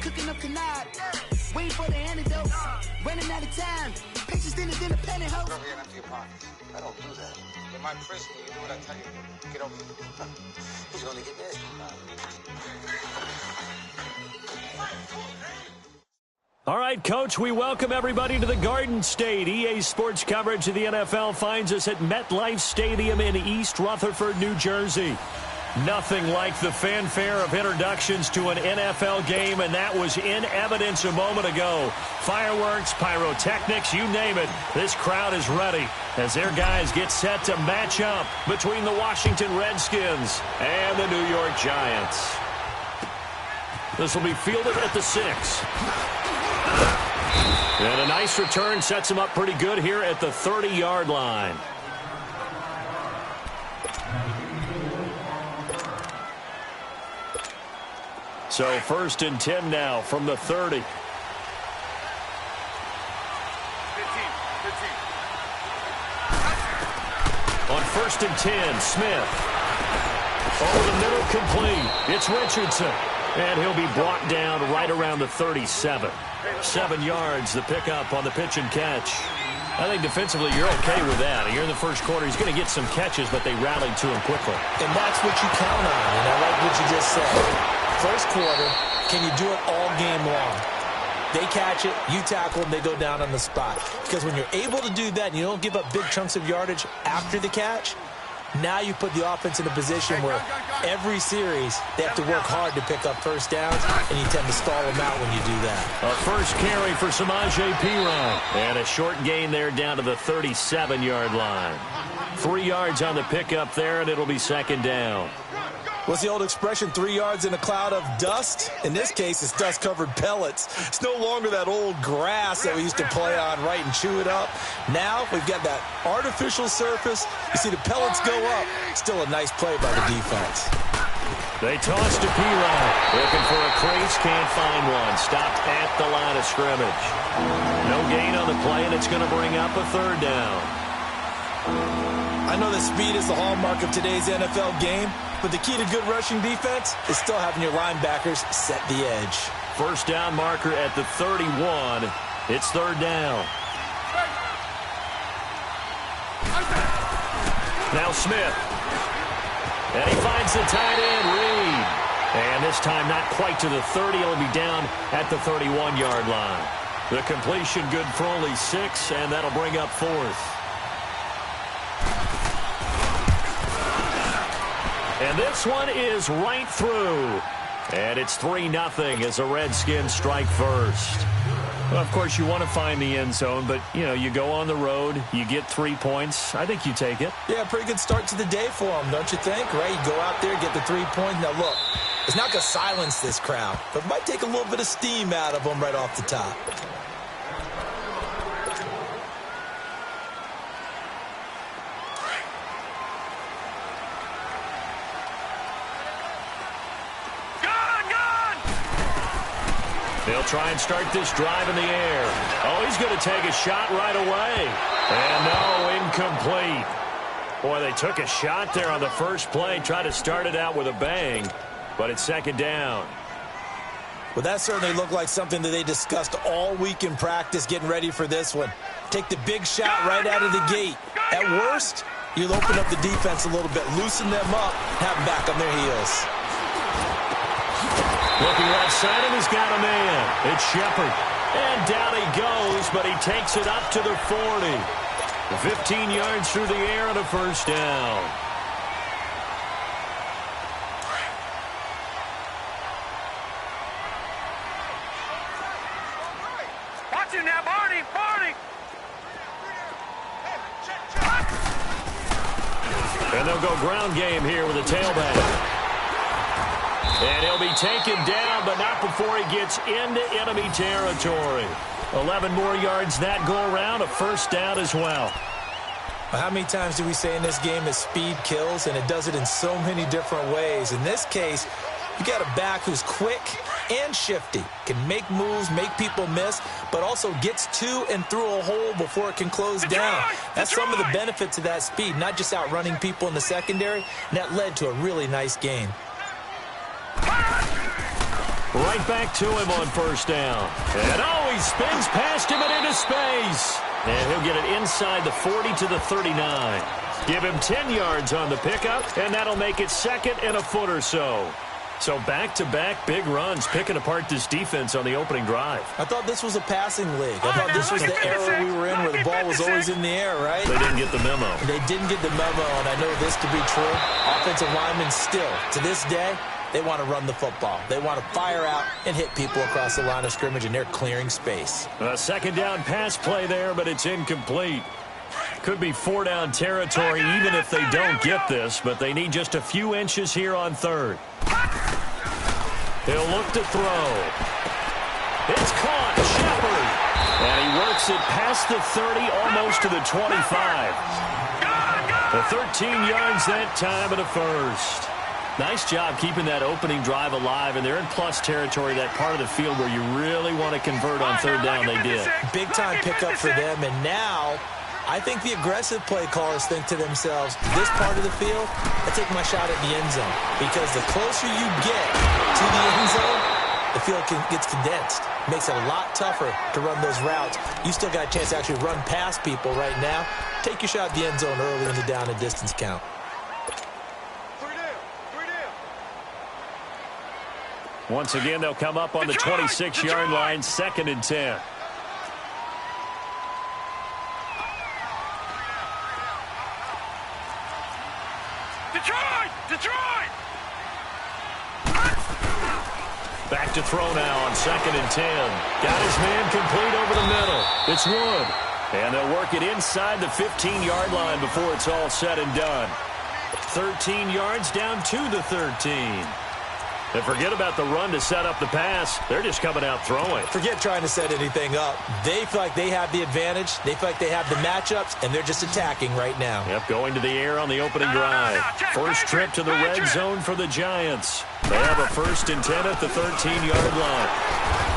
cooking up tonight. Waiting for the antidote. Running out of time. Pictures in the penny hoe. Go here and empty your pockets. I don't do that. In my prison, you do what I tell you. Get over here. He's going to get this. All right, Coach, we welcome everybody to the Garden State. EA Sports coverage of the NFL finds us at MetLife Stadium in East Rutherford, New Jersey. Nothing like the fanfare of introductions to an NFL game, and that was in evidence a moment ago. Fireworks, pyrotechnics, you name it. This crowd is ready as their guys get set to match up between the Washington Redskins and the New York Giants. This will be fielded at the 6. And a nice return sets him up pretty good here at the 30-yard line. So 1st and 10 now from the 30. 15. On 1st and 10, Smith. Over the middle, complete. It's Richardson. And he'll be brought down right around the 37. 7 yards, the pickup on the pitch and catch. I think defensively you're okay with that. Here in the first quarter, he's going to get some catches, but they rallied to him quickly. And that's what you count on, and I like what you just said. First quarter, can you do it all game long? They catch it, you tackle them, they go down on the spot. Because when you're able to do that and you don't give up big chunks of yardage after the catch, now you put the offense in a position where every series they have to work hard to pick up first downs, and you tend to stall them out when you do that. A first carry for Samaje Perine. And a short gain there down to the 37-yard line. 3 yards on the pickup there, and it'll be 2nd down. What's the old expression, 3 yards in a cloud of dust? In this case, it's dust-covered pellets. It's no longer that old grass that we used to play on, right, and chew it up. Now we've got that artificial surface. You see the pellets go up. Still a nice play by the defense. They toss to Perine. Looking for a crease, can't find one. Stopped at the line of scrimmage. No gain on the play, and it's going to bring up a 3rd down. I know that speed is the hallmark of today's NFL game, but the key to good rushing defense is still having your linebackers set the edge. First down marker at the 31. It's 3rd down. Now Smith. And he finds the tight end, Reed. And this time not quite to the 30. He'll be down at the 31-yard line. The completion good for only 6, and that'll bring up 4th. And this one is right through. And it's 3-0 as the Redskins strike first. Well, of course, you want to find the end zone, but, you know, you go on the road, you get 3 points. I think you take it. Yeah, pretty good start to the day for them, don't you think? Right? You go out there, get the 3 points. Now, look, it's not going to silence this crowd, but it might take a little bit of steam out of them right off the top. They'll try and start this drive in the air. Oh, he's going to take a shot right away. And no, incomplete. Boy, they took a shot there on the first play, tried to start it out with a bang, but it's 2nd down. Well, that certainly looked like something that they discussed all week in practice getting ready for this one. Take the big shot right out of the gate. At worst, you'll open up the defense a little bit, loosen them up, have them back on their heels. Looking right side, and he's got a man. It's Shepard. And down he goes, but he takes it up to the 40. 15 yards through the air and a first down. Watch him now, Barney! Barney! And they'll go ground game here with a tailback. And he'll be taken down, but not before he gets into enemy territory. 11 more yards that go around, a first down as well. How many times do we say in this game that speed kills, and it does it in so many different ways? In this case, you got a back who's quick and shifty, can make moves, make people miss, but also gets to and through a hole before it can close down. That's some of the benefits of that speed, not just outrunning people in the secondary, and that led to a really nice game. Right back to him on first down. And he spins past him and into space. And he'll get it inside the 40 to the 39. Give him 10 yards on the pickup, and that'll make it second and a foot or so. So back-to-back big runs, picking apart this defense on the opening drive. I thought this was a passing league. I thought this was the era we were in where the ball was always in the air, right? They didn't get the memo. They didn't get the memo, and I know this to be true. Offensive linemen still, to this day, they want to run the football. They want to fire out and hit people across the line of scrimmage, and they're clearing space. A second down pass play there, but it's incomplete. Could be 4-down territory even if they don't get this, but they need just a few inches here on third. He'll look to throw. It's caught. Shepard. And he works it past the 30, almost to the 25. The 13 yards that time and a first. Nice job keeping that opening drive alive, and they're in plus territory, that part of the field where you really want to convert on third down. They did. Big-time pickup for them, and now I think the aggressive play callers think to themselves, this part of the field, I take my shot at the end zone. Because the closer you get to the end zone, the field gets condensed. Makes it a lot tougher to run those routes. You still got a chance to actually run past people right now. Take your shot at the end zone early in the down and distance count. Once again, they'll come up on the 26-yard line, 2nd and 10. Detroit! Back to throw now on 2nd and 10. Got his man complete over the middle. It's Wood. And they'll work it inside the 15-yard line before it's all said and done. 13 yards down to the 13. And forget about the run to set up the pass. They're just coming out throwing. Forget trying to set anything up. They feel like they have the advantage. They feel like they have the matchups, and they're just attacking right now. Yep, going to the air on the opening drive. First trip to the red zone for the Giants. They have a 1st and 10 at the 13-yard line.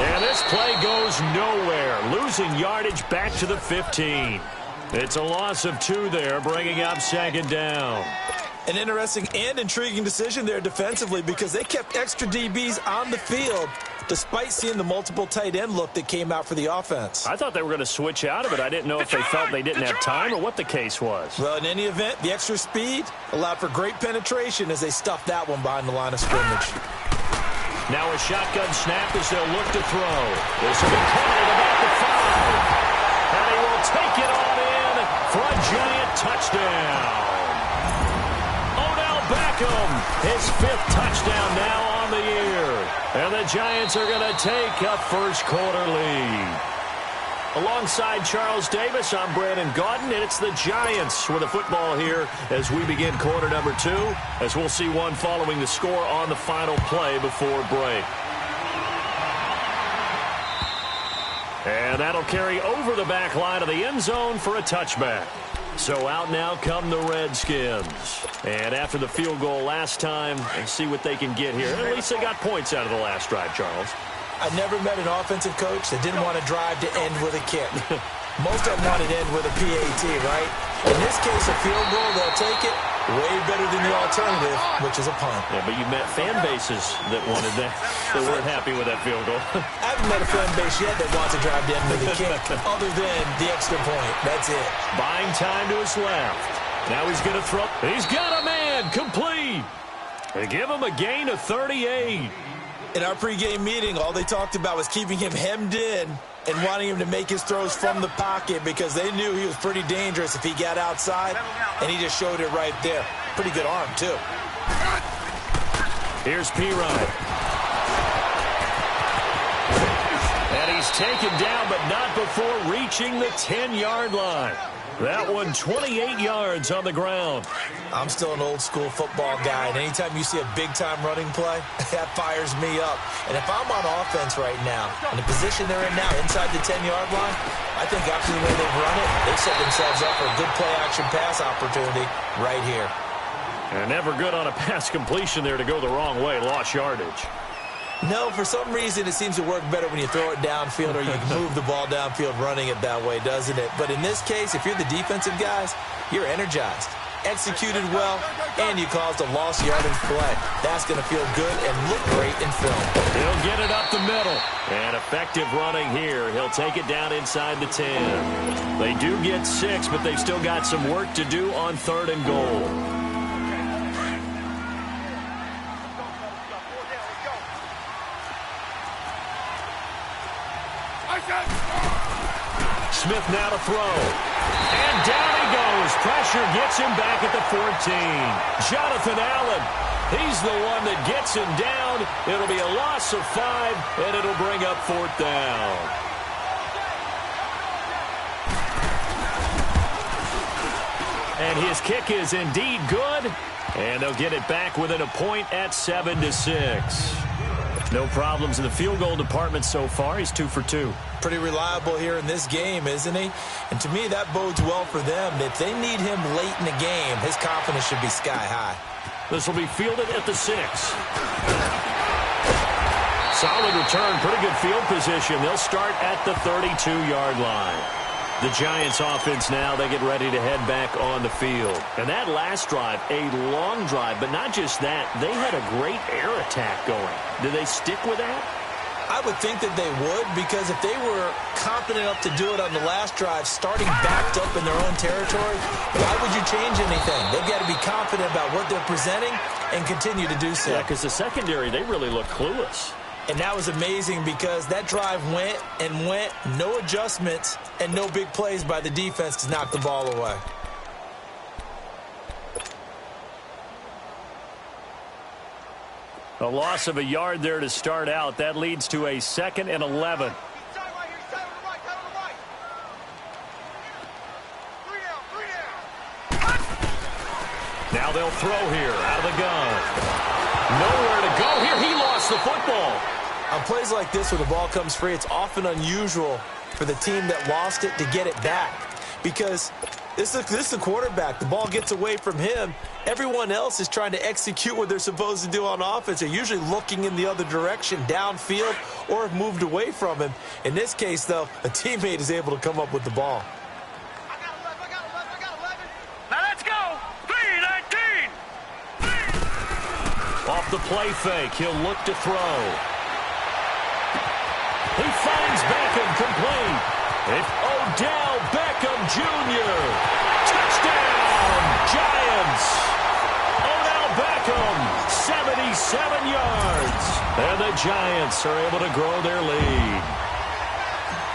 And this play goes nowhere. Losing yardage back to the 15. It's a loss of 2 there, bringing up 2nd down. An interesting and intriguing decision there defensively because they kept extra DBs on the field despite seeing the multiple tight end look that came out for the offense. I thought they were going to switch out of it. I didn't know if they felt they didn't have time or what the case was. Well, in any event, the extra speed allowed for great penetration as they stuffed that one behind the line of scrimmage. Now a shotgun snap as they'll look to throw. This will be caught at about the 5. And he will take it on in for a Giant touchdown. Beckham, his 5th touchdown now on the year. And the Giants are going to take a first-quarter lead. Alongside Charles Davis, I'm Brandon Gaudin, and it's the Giants with the football here as we begin quarter number 2, as we'll see one following the score on the final play before break. And that'll carry over the back line of the end zone for a touchback. So out now come the Redskins. And after the field goal last time, let's see what they can get here. At least they got points out of the last drive, Charles. I never met an offensive coach that didn't want to drive to end with a kick. Most of them wanted to end with a PAT, right? In this case, a field goal, they'll take it. Way better than the alternative, which is a punt. Yeah, but you met fan bases that wanted that. They weren't happy with that field goal. I haven't met a fan base yet that wants to drive to end with a kick, other than the extra point. That's it. Buying time to his left. Now he's going to throw. He's got a man complete. They give him a gain of 38. In our pregame meeting, all they talked about was keeping him hemmed in and wanting him to make his throws from the pocket because they knew he was pretty dangerous if he got outside, and he just showed it right there. Pretty good arm, too. Here's P-Ryan. And he's taken down, but not before reaching the 10-yard line. That one 28 yards on the ground. I'm still an old-school football guy, and anytime you see a big-time running play, that fires me up. And if I'm on offense right now, in the position they're in now, inside the 10-yard line, I think after the way they've run it, they've set themselves up for a good play-action pass opportunity right here. And never good on a pass completion there to go the wrong way. Lost yardage. No, for some reason, it seems to work better when you throw it downfield or you can move the ball downfield running it that way, doesn't it? But in this case, if you're the defensive guys, you're energized. executed well, and you caused a lost yardage play. That's going to feel good and look great in film. He'll get it up the middle. And effective running here. He'll take it down inside the 10. They do get 6, but they've still got some work to do on 3rd and goal. Smith now to throw. And down he goes. Pressure gets him back at the 14. Jonathan Allen, he's the one that gets him down. It'll be a loss of 5, and it'll bring up 4th down. And his kick is indeed good. And they'll get it back within a point at 7-6. No problems in the field goal department so far. He's 2 for 2. Pretty reliable here in this game, isn't he? And to me, that bodes well for them. If they need him late in the game, his confidence should be sky high. This will be fielded at the 6. Solid return, pretty good field position. They'll start at the 32-yard line. The Giants offense now, they get ready to head back on the field. And that last drive, a long drive, but not just that, they had a great air attack going. Did they stick with that? I would think that they would, because if they were confident enough to do it on the last drive, starting backed up in their own territory, why would you change anything? They've got to be confident about what they're presenting and continue to do so. Yeah, because the secondary, they really look clueless. And that was amazing because that drive went and went, no adjustments, and no big plays by the defense to knock the ball away. A loss of a yard there to start out. That leads to a 2nd and 11. Now they'll throw here out of the gun. Nowhere to go here. He lost the football. On plays like this where the ball comes free, it's often unusual for the team that lost it to get it back. Because this is the quarterback. The ball gets away from him. Everyone else is trying to execute what they're supposed to do on offense. They're usually looking in the other direction, downfield, or have moved away from him. In this case, though, a teammate is able to come up with the ball. I got 11. Now let's go. 3-19. Off the play fake, he'll look to throw. He finds Beckham complete. Odell Beckham Jr. Touchdown, Giants. Odell Beckham, 77 yards. And the Giants are able to grow their lead.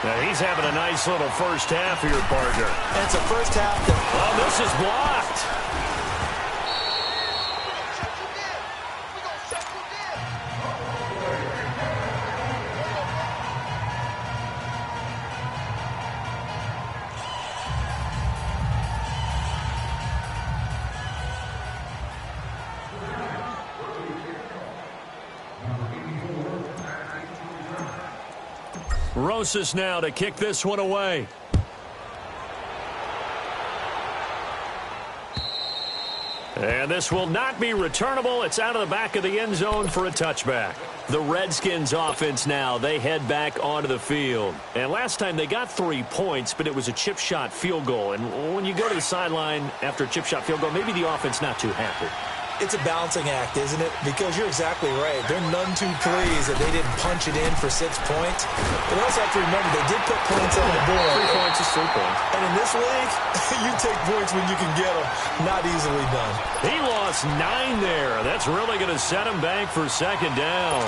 Now he's having a nice little first half here, partner. And it's a first half that... Oh, this is blocked. Rosas now to kick this one away. And this will not be returnable. It's out of the back of the end zone for a touchback. The Redskins offense now, they head back onto the field. And last time they got 3 points, but it was a chip shot field goal. And when you go to the sideline after a chip shot field goal, maybe the offense not too happy. It's a balancing act, isn't it? Because you're exactly right. They're none too pleased that they didn't punch it in for 6 points. But also have to remember, they did put points on the board. 3 points is 3 points. And in this league, you take points when you can get them. Not easily done. He lost 9 there. That's really going to set him back for 2nd down.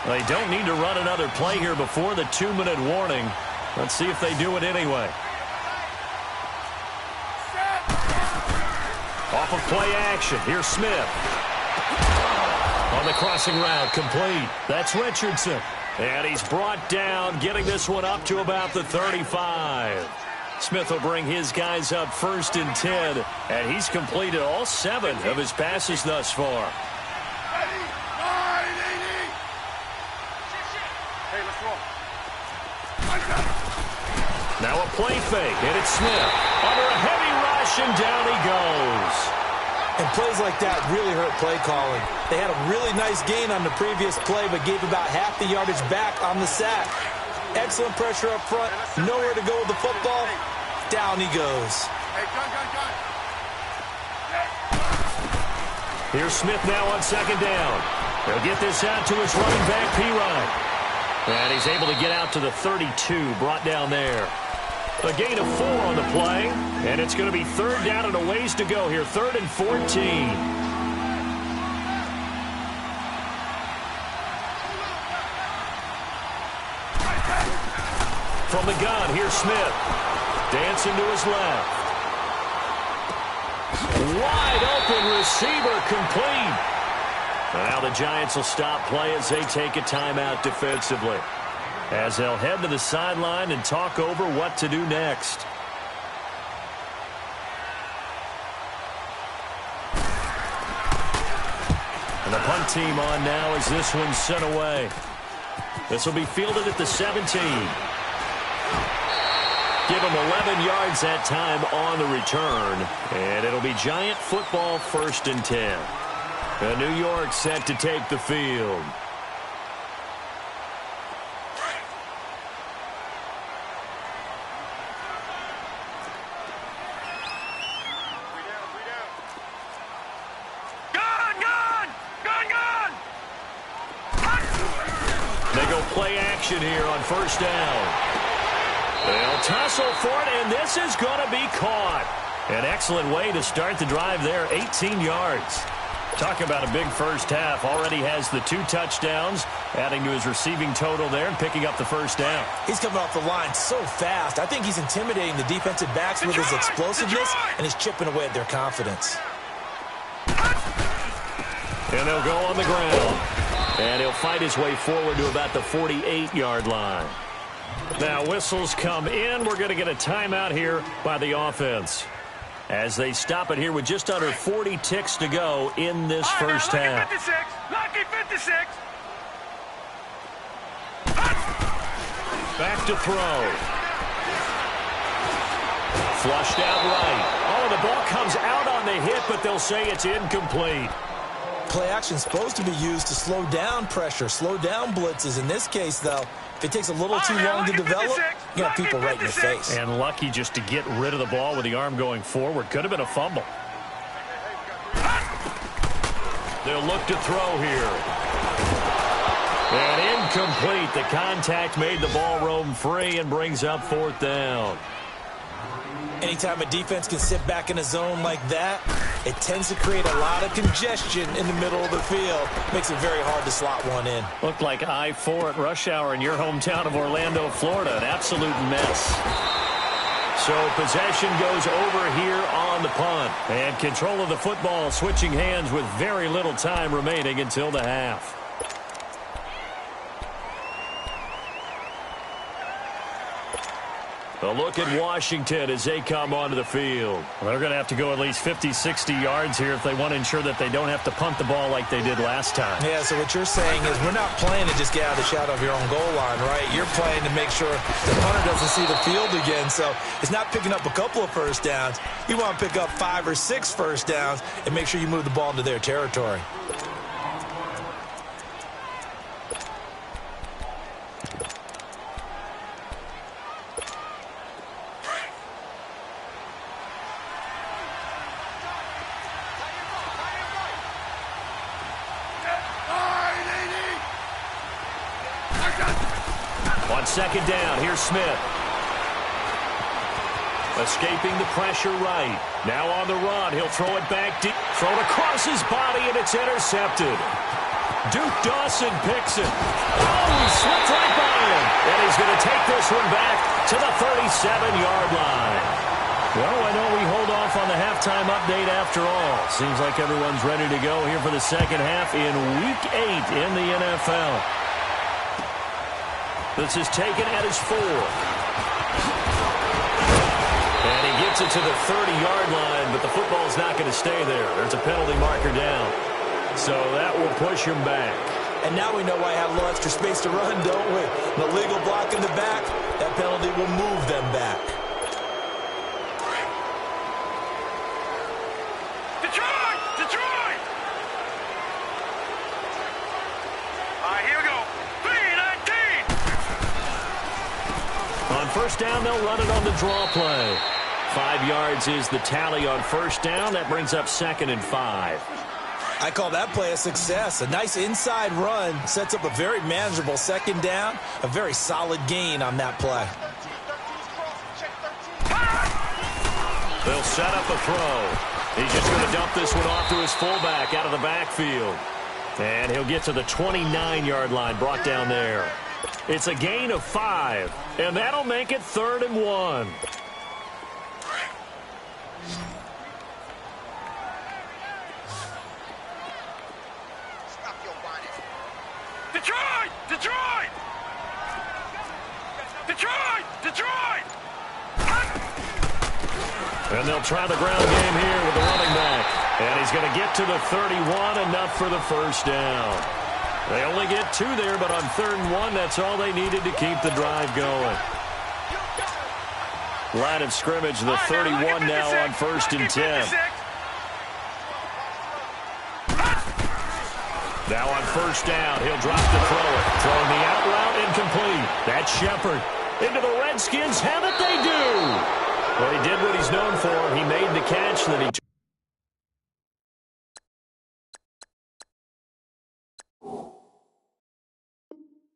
They don't need to run another play here before the 2-minute warning. Let's see if they do it anyway. Off of play action. Here's Smith. On the crossing route, complete. That's Richardson. And he's brought down, getting this one up to about the 35. Smith will bring his guys up 1st and 10. And he's completed all 7 of his passes thus far. Hey, let's roll. Now a play fake, and it's Smith. Under a heavy rush, and down he goes. And plays like that really hurt play calling. They had a really nice gain on the previous play, but gave about half the yardage back on the sack. Excellent pressure up front. Nowhere to go with the football. Down he goes. Hey, gun. Here's Smith now on second down. He'll get this out to his running back, P. And he's able to get out to the 32, brought down there. A gain of 4 on the play, and it's going to be third down and a ways to go here, 3rd and 14. From the gun, here's Smith. Dancing to his left. Wide open receiver, complete. Now the Giants will stop play as they take a timeout defensively, as they'll head to the sideline and talk over what to do next. And the punt team on now as this one's sent away. This will be fielded at the 17. Give him 11 yards that time on the return. And it'll be Giant football, 1st and 10. And New York set to take the field. They go play action here on 1st down. They'll tussle for it, and this is going to be caught. An excellent way to start the drive there, 18 yards. Talk about a big first half. Already has the 2 touchdowns, adding to his receiving total there and picking up the 1st down. He's coming off the line so fast. I think he's intimidating the defensive backs with his explosiveness, and he's chipping away at their confidence. And they'll go on the ground. And he'll fight his way forward to about the 48-yard line. Now whistles come in. We're going to get a timeout here by the offense, as they stop it here with just under 40 ticks to go in this first half. 56. Lucky 56. Back to throw. Flushed out right. Oh, the ball comes out on the hit, but they'll say it's incomplete. Play action is supposed to be used to slow down pressure, slow down blitzes. In this case, though, if it takes a little too long to develop, you got people right in your face. And lucky just to get rid of the ball with the arm going forward. Could have been a fumble. They'll look to throw here. And incomplete. The contact made the ball roam free and brings up 4th down. Anytime a defense can sit back in a zone like that, it tends to create a lot of congestion in the middle of the field. Makes it very hard to slot one in. Looked like I-4 at rush hour in your hometown of Orlando, Florida. An absolute mess. So possession goes over here on the punt. And control of the football switching hands with very little time remaining until the half. A look at Washington as they come onto the field. Well, they're going to have to go at least 50, 60 yards here if they want to ensure that they don't have to punt the ball like they did last time. Yeah, so what you're saying is we're not playing to just get out of the shadow of your own goal line, right? You're playing to make sure the punter doesn't see the field again. So it's not picking up a couple of first downs. You want to pick up 5 or 6 first downs and make sure you move the ball into their territory. On second down, here's Smith. Escaping the pressure right. Now on the run, he'll throw it back deep. Thrown across his body, and it's intercepted. Duke Dawson picks it. Oh, he slipped right by him. And he's going to take this one back to the 37-yard line. Well, why don't we hold off on the halftime update after all? Seems like everyone's ready to go here for the second half in Week 8 in the NFL. This is taken at his 4. And he gets it to the 30-yard line, but the football's not going to stay there. There's a penalty marker down. So that will push him back. And now we know why I have a little extra space to run, don't we? The legal block in the back, that penalty will move them back. Detroit! Detroit! All right, here we go. 3-19! On first down, they'll run it on the draw play. 5 yards is the tally on first down. That brings up 2nd and 5. I call that play a success. A nice inside run sets up a very manageable second down, a very solid gain on that play. They'll set up a throw. He's just going to dump this one off to his fullback out of the backfield. And he'll get to the 29-yard line, brought down there. It's a gain of 5, and that'll make it 3rd and 1. Detroit! Detroit! Detroit! Detroit! And they'll try the ground game here with the running back. And he's going to get to the 31, enough for the first down. They only get 2 there, but on 3rd and 1, that's all they needed to keep the drive going. Line of scrimmage, the 31 now on 1st and 10. Now on 1st down, he'll drop to throw it. Throwing the out route, incomplete. That's Shepard. Into the Redskins, have it they do. Well, he did what he's known for. He made the catch that he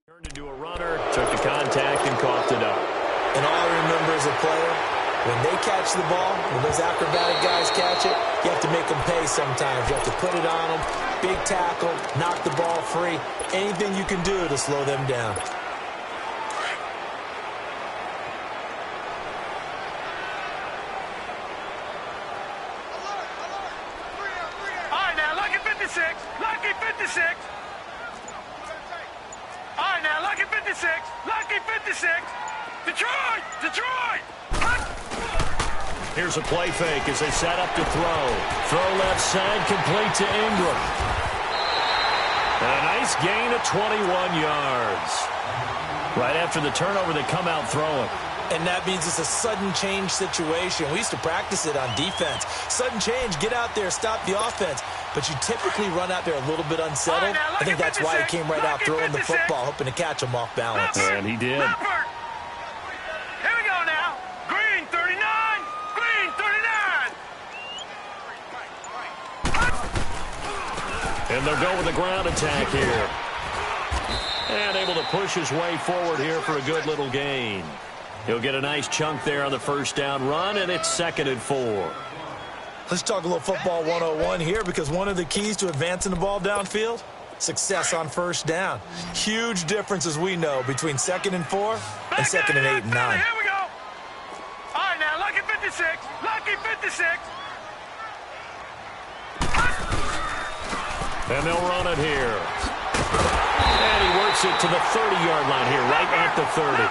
turned into a runner, took the contact, and coughed it up. And all I remember as a player, when they catch the ball, when those acrobatic guys catch it, you have to make them pay sometimes. You have to put it on them, big tackle, knock the ball free, anything you can do to slow them down. All right, now, lucky 56. Lucky 56. All right, now, lucky 56. Lucky 56. Detroit! Detroit! Here's a play fake as they set up to throw. Throw left side, complete to Ingram. And a nice gain of 21 yards. Right after the turnover, they come out throwing. And that means it's a sudden change situation. We used to practice it on defense. Sudden change, get out there, stop the offense. But you typically run out there a little bit unsettled. I think that's why he came right out throwing the football, hoping to catch him off balance. And he did. Here we go now. Green 39. Green 39. And they'll go with the ground attack here. And able to push his way forward here for a good little gain. He'll get a nice chunk there on the first down run, and it's 2nd and 4. Let's talk a little football 101 here, because one of the keys to advancing the ball downfield, success on first down. Huge difference, as we know, between 2nd and 4 and 2nd and 8 and 9. Here we go. All right, now, lucky 56. Lucky 56. And they'll run it here. And he works it to the 30-yard line here, right at the 30.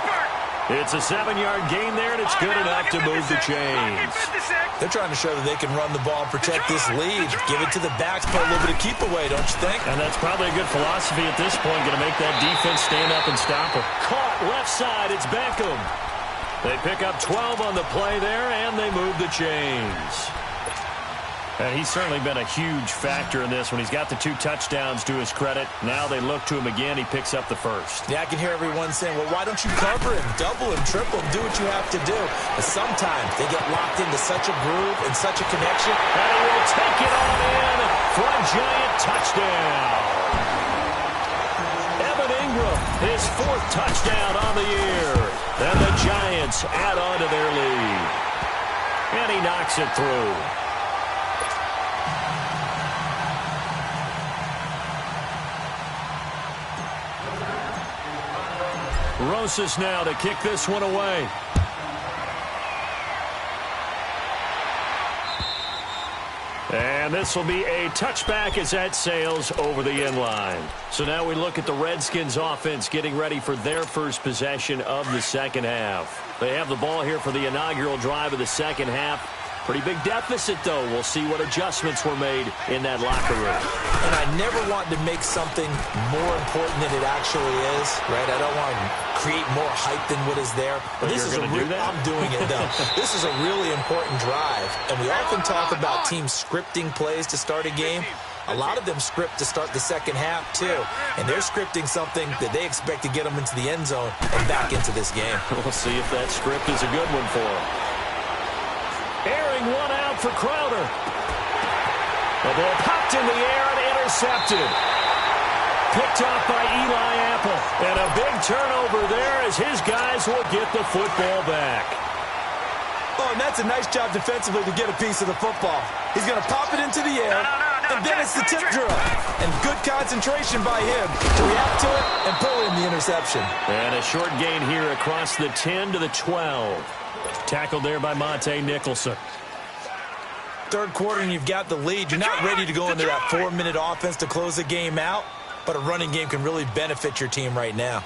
It's a 7-yard gain there, and it's good enough to move the chains. They're trying to show that they can run the ball, protect this lead. Give it to the backs, put a little bit of keep away, don't you think? And that's probably a good philosophy at this point, going to make that defense stand up and stop him. Caught left side, it's Beckham. They pick up 12 on the play there, and they move the chains. And he's certainly been a huge factor in this when he's got the 2 touchdowns to his credit. Now they look to him again. He picks up the first. Yeah, I can hear everyone saying, well, why don't you cover him, double him, triple him, do what you have to do. But sometimes they get locked into such a groove and such a connection. And he will take it on in for a giant touchdown. Evan Ingram, his 4th touchdown on the year. And the Giants add on to their lead. And he knocks it through. Rosas now to kick this one away. And this will be a touchback as that sails over the end line. So now we look at the Redskins offense getting ready for their first possession of the second half. They have the ball here for the inaugural drive of the second half. Pretty big deficit, though. We'll see what adjustments were made in that locker room. And I never want to make something more important than it actually is, right? I don't want to create more hype than what is there. But this is I'm doing it, though. This is a really important drive. And we often talk about teams scripting plays to start a game. A lot of them script to start the second half, too. And they're scripting something that they expect to get them into the end zone and back into this game. We'll see if that script is a good one for them. Airing one out for Crowder. The ball popped in the air and intercepted. Picked off by Eli Apple. And a big turnover there as his guys will get the football back. Oh, and that's a nice job defensively to get a piece of the football. He's going to pop it into the air, and then it's the tip drill. And good concentration by him to react to it and pull in the interception. And a short gain here across the 10 to the 12. Tackled there by Monte Nicholson. Third quarter and you've got the lead. You're not ready to go into that 4-minute offense to close the game out, but a running game can really benefit your team right now.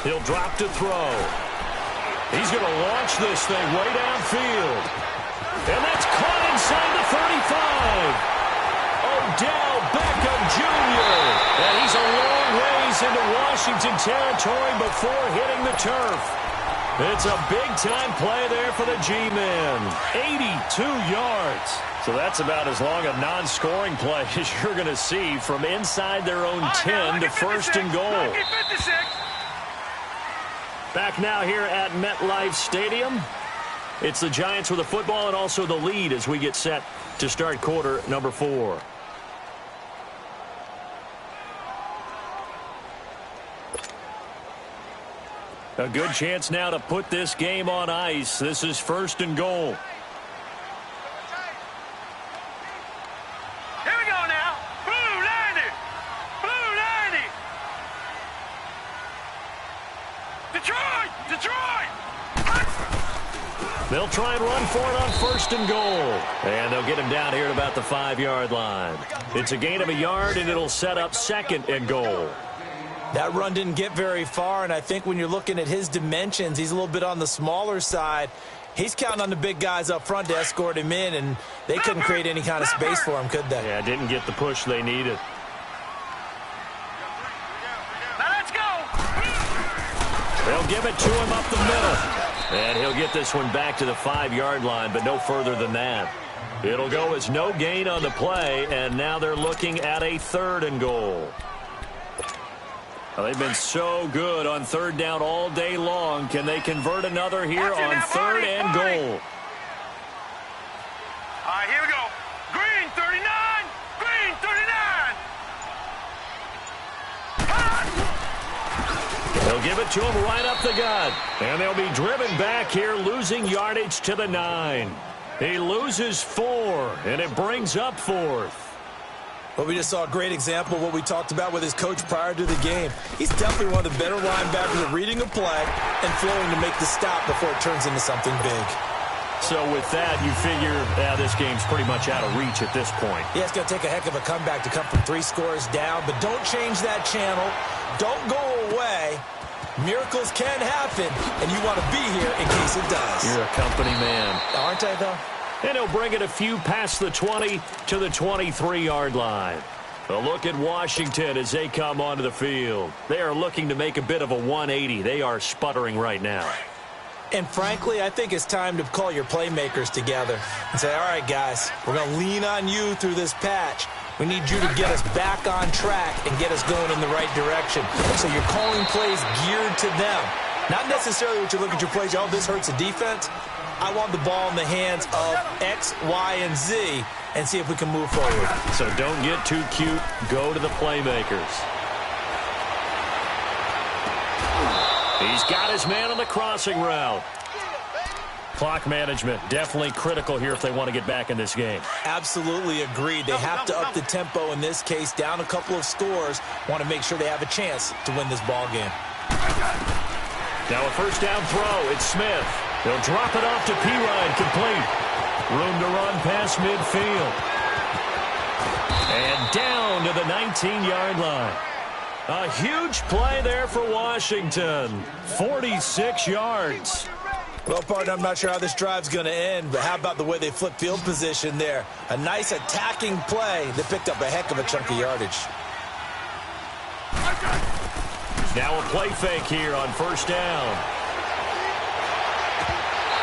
He'll drop to throw. He's going to launch this thing way downfield. And that's caught inside the 35. Odell Beckham Jr. And he's a long ways into Washington territory before hitting the turf. It's a big-time play there for the G-men. 82 yards. So that's about as long a non-scoring play as you're going to see from inside their own 10 to first and goal. Back now here at MetLife Stadium. It's the Giants with the football and also the lead as we get set to start quarter number 4. A good chance now to put this game on ice. This is first and goal. Here we go now. Blue 90. Blue 90. Detroit! Detroit! They'll try and run for it on first and goal. And they'll get him down here at about the 5-yard line. It's a gain of a yard, and it'll set up second and goal. That run didn't get very far, and I think when you're looking at his dimensions, he's a little bit on the smaller side. He's counting on the big guys up front to escort him in, and they couldn't create any kind of space for him, could they? Yeah, didn't get the push they needed. Now let's go! They'll give it to him up the middle. And he'll get this one back to the 5-yard line, but no further than that. It'll go as no gain on the play, and now they're looking at a third and goal. Well, they've been so good on third down all day long. Can they convert another here on third and goal? All right, here we go. Green 39. Green 39. They'll give it to him right up the gut. And they'll be driven back here, losing yardage to the 9. He loses 4, and it brings up 4th. Well, we just saw a great example of what we talked about with his coach prior to the game. He's definitely one of the better linebackers at reading a play and flowing to make the stop before it turns into something big. So with that, you figure this game's pretty much out of reach at this point. Yeah, it's going to take a heck of a comeback to come from 3 scores down, but don't change that channel. Don't go away. Miracles can happen, and you want to be here in case it does. You're a company man. Aren't I, though? And he'll bring it a few past the 20 to the 23-yard line. A look at Washington as they come onto the field. They are looking to make a bit of a 180. They are sputtering right now. And frankly, I think it's time to call your playmakers together and say, all right, guys, we're going to lean on you through this patch. We need you to get us back on track and get us going in the right direction. So you're calling plays geared to them. Not necessarily what you look at your plays, oh, this hurts the defense. I want the ball in the hands of X, Y, and Z and see if we can move forward. So don't get too cute. Go to the playmakers. He's got his man on the crossing route. Clock management, definitely critical here if they want to get back in this game. Absolutely agreed. They have to up the tempo in this case, down a couple of scores. Want to make sure they have a chance to win this ball game. Now a first down throw. It's Smith. He'll drop it off to Pirine, complete. Room to run past midfield. And down to the 19-yard line. A huge play there for Washington. 46 yards. Well, partner, I'm not sure how this drive's going to end, but how about the way they flip field position there? A nice attacking play that picked up a heck of a chunk of yardage. Now a play fake here on first down.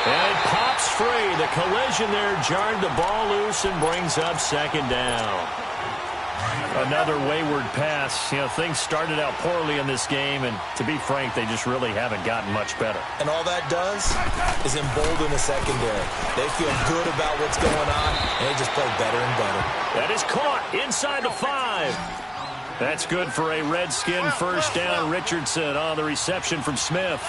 And it pops free. The collision there jarred the ball loose and brings up second down. Another wayward pass. You know, things started out poorly in this game, and to be frank, they just really haven't gotten much better. And all that does is embolden the secondary. They feel good about what's going on, and they just play better and better. That is caught inside the 5. That's good for a Redskin first down. Richardson on the reception from Smith.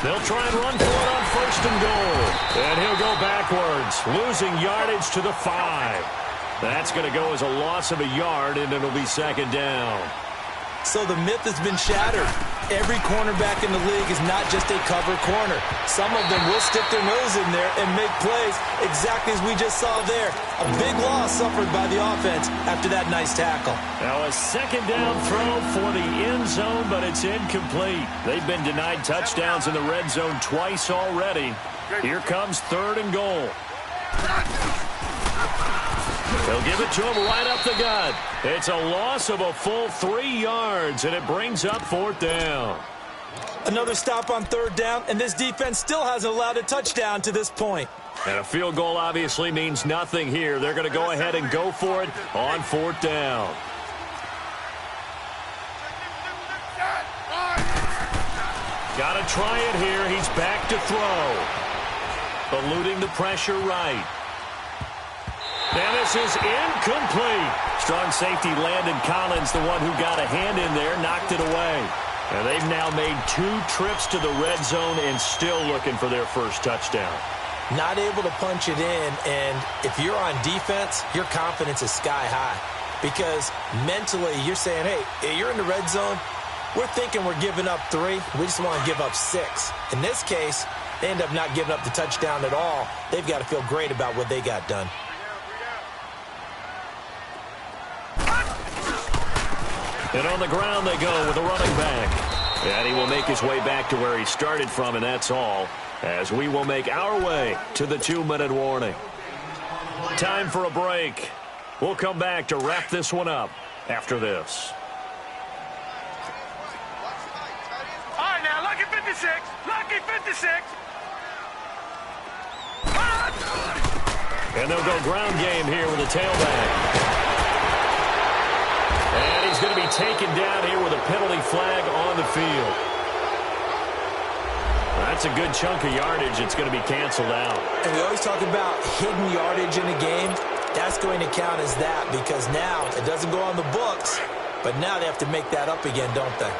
They'll try and run for it on first and goal. And he'll go backwards, losing yardage to the 5. That's going to go as a loss of a yard, and it'll be second down. So the myth has been shattered. Every cornerback in the league is not just a cover corner. Some of them will stick their nose in there and make plays exactly as we just saw there. A big loss suffered by the offense after that nice tackle. Now a second down throw for the end zone, but it's incomplete. They've been denied touchdowns in the red zone twice already. Here comes third and goal. They'll give it to him right up the gut. It's a loss of a full 3 yards, and it brings up fourth down. Another stop on third down, and this defense still hasn't allowed a touchdown to this point. And a field goal obviously means nothing here. They're going to go ahead and go for it on fourth down. Got to try it here. He's back to throw. Eluding the pressure right. And this is incomplete. Strong safety Landon Collins, the one who got a hand in there, knocked it away. And they've now made 2 trips to the red zone and still looking for their first touchdown. Not able to punch it in, and if you're on defense, your confidence is sky high. Because mentally, you're saying, hey, you're in the red zone. We're thinking we're giving up 3. We just want to give up 6. In this case, they end up not giving up the touchdown at all. They've got to feel great about what they got done. And on the ground they go with a running back. And he will make his way back to where he started from, and that's all, as we will make our way to the 2-minute warning. Time for a break. We'll come back to wrap this one up after this. All right, now, lucky 56. Lucky 56. And they'll go ground game here with a tailback. And he's going to be taken down here with a penalty flag on the field. That's a good chunk of yardage. It's going to be canceled out. And we always talk about hidden yardage in a game. That's going to count as that because now it doesn't go on the books, but now they have to make that up again, don't they?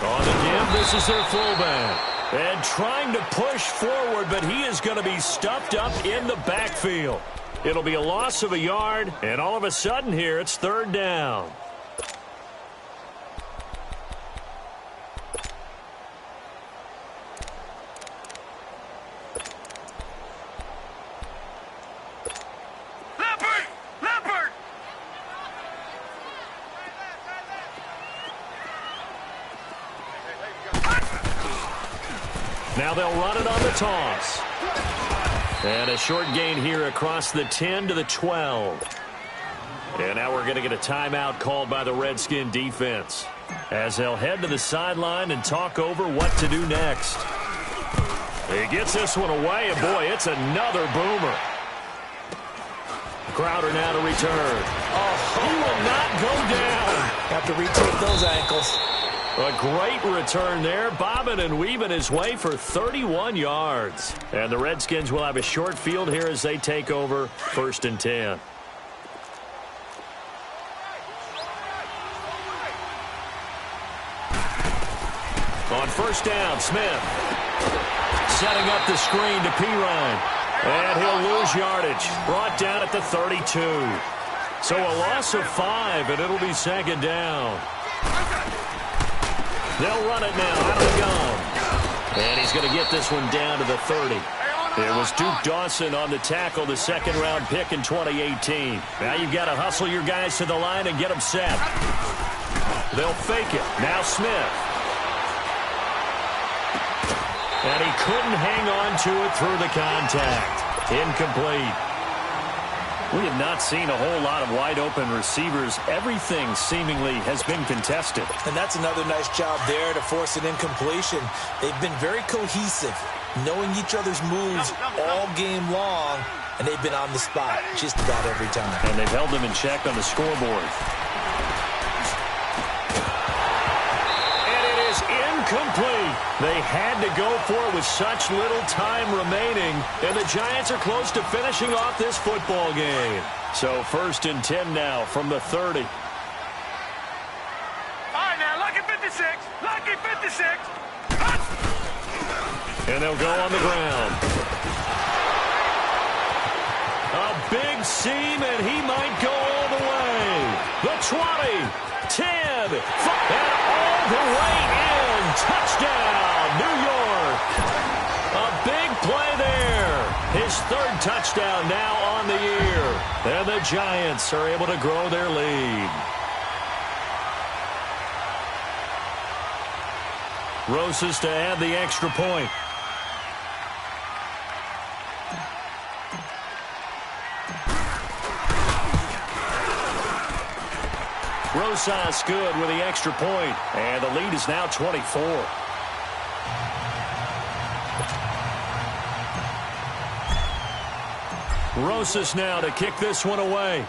On the give, this is their fullback. And trying to push forward, but he is going to be stuffed up in the backfield. It'll be a loss of a yard, and all of a sudden here, it's third down. Now they'll run it on the toss. And a short gain here across the 10 to the 12. And now we're going to get a timeout called by the Redskin defense as they'll head to the sideline and talk over what to do next. He gets this one away, and boy, it's another boomer. Crowder now to return. Oh, he will not go down. Have to retake those ankles. A great return there, bobbing and weaving his way for 31 yards. And the Redskins will have a short field here as they take over first and 10. On first down, Smith setting up the screen to Pirine. And he'll lose yardage, brought down at the 32. So a loss of 5, and it'll be second down. They'll run it now out of the gun. And he's going to get this one down to the 30. It was Duke Dawson on the tackle, the second-round pick in 2018. Now you've got to hustle your guys to the line and get them set. They'll fake it. Now Smith. And he couldn't hang on to it through the contact. Incomplete. We have not seen a whole lot of wide-open receivers. Everything seemingly has been contested. And that's another nice job there to force an incompletion. They've been very cohesive, knowing each other's moves all game long, and they've been on the spot just about every time. And they've held them in check on the scoreboard. Complete. They had to go for it with such little time remaining, and the Giants are close to finishing off this football game. So 1st and 10 now from the 30. All right, now, lucky 56. Lucky 56. And they'll go on the ground. A big seam, and he might go all the way. The 20, 10, 5, and all the way in. Touchdown, New York. A big play there. His 3rd touchdown now on the year. And the Giants are able to grow their lead. Rosas to add the extra point. Rosas good with the extra point, and the lead is now 24. Rosas now to kick this one away.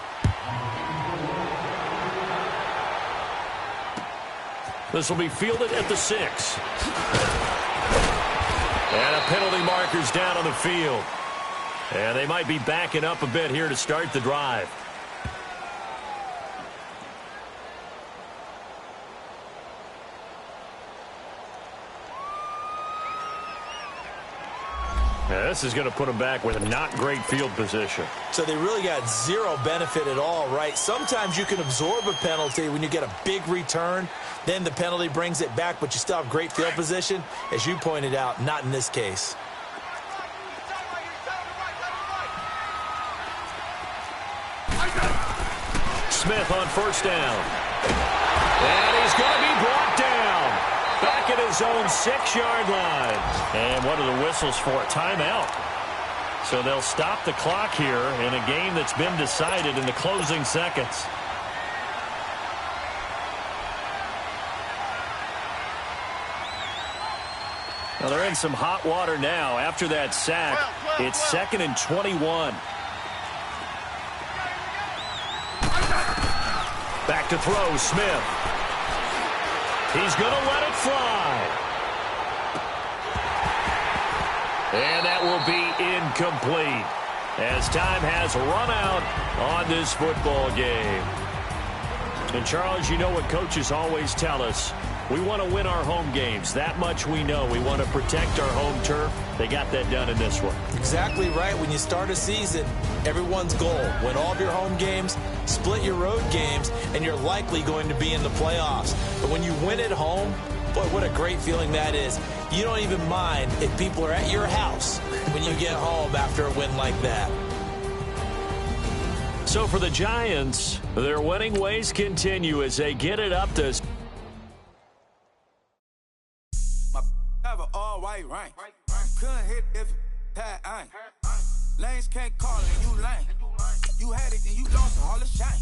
This will be fielded at the 6. And a penalty marker's down on the field. And they might be backing up a bit here to start the drive. Now, this is going to put them back with a not great field position. So they really got zero benefit at all, right? Sometimes you can absorb a penalty when you get a big return. Then the penalty brings it back, but you still have great field position. As you pointed out, not in this case. Smith on 1st down. And he's going to be brought down. Back at his own 6-yard line. And what are the whistles for? Timeout. So they'll stop the clock here in a game that's been decided in the closing seconds. Well, they're in some hot water now. After that sack, it's 2nd and 21. Back to throw, Smith. He's going to let it fly. And that will be incomplete as time has run out on this football game. And, Charles, you know what coaches always tell us. We want to win our home games. That much we know. We want to protect our home turf. They got that done in this one. Exactly right. When you start a season, everyone's goal, win all of your home games, split your road games, and you're likely going to be in the playoffs. But when you win at home, boy, what a great feeling that is. You don't even mind if people are at your house when you get home after a win like that. So for the Giants, their winning ways continue as they get it up to... All white rank. Couldn't hit if had ain't. Lanes can't call it, you lame. You had it and you lost all the shine.